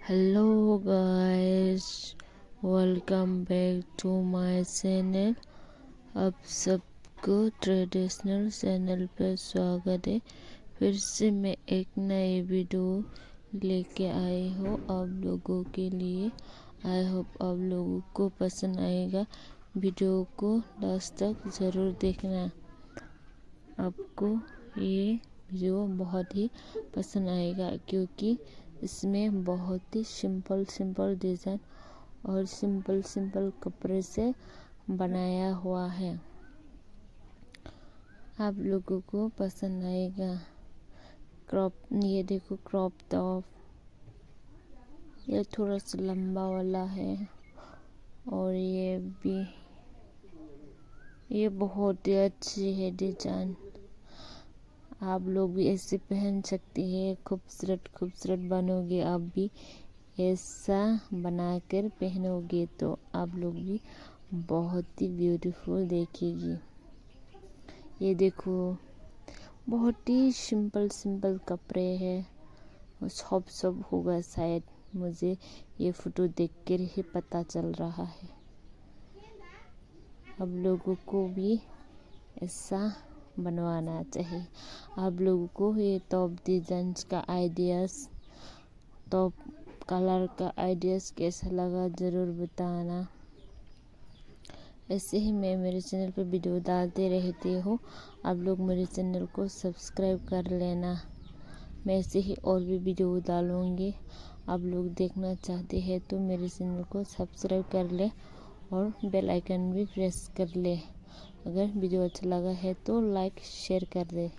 Hello guys, welcome back to my channel. आप सबको traditional channel पर स्वागत है। फिर से मैं एक नई वीडियो लेके आई हूँ आप लोगों के लिए। आई होप आप लोगों को पसंद आएगा। वीडियो को लास्ट तक ज़रूर देखना। आपको ये वीडियो बहुत ही पसंद आएगा क्योंकि इसमें बहुत ही सिंपल डिज़ाइन और सिंपल कपड़े से बनाया हुआ है। आप लोगों को पसंद आएगा। ये देखो क्रॉप टॉप, ये थोड़ा सा लंबा वाला है और ये बहुत ही अच्छी है डिजाइन। आप लोग भी ऐसे पहन सकते हैं। खूबसूरत बनोगे। आप भी ऐसा बनाकर पहनोगे तो आप लोग भी बहुत ही ब्यूटीफुल देखेगी। ये देखो बहुत ही सिंपल कपड़े हैं। सब होगा शायद, मुझे ये फोटो देखकर ही पता चल रहा है। आप लोगों को भी ऐसा बनवाना चाहिए। आप लोगों को ये टॉप डिजाइन्स का आइडियाज़, टॉप कलर का आइडियाज़ कैसा लगा ज़रूर बताना। ऐसे ही मैं मेरे चैनल पर वीडियो डालते रहती हूँ। आप लोग मेरे चैनल को सब्सक्राइब कर लेना। मैं ऐसे ही और भी वीडियो डालूँगी। आप लोग देखना चाहते हैं तो मेरे चैनल को सब्सक्राइब कर ले और बेल आइकन भी प्रेस कर ले। अगर वीडियो अच्छा लगा है तो लाइक शेयर कर दे।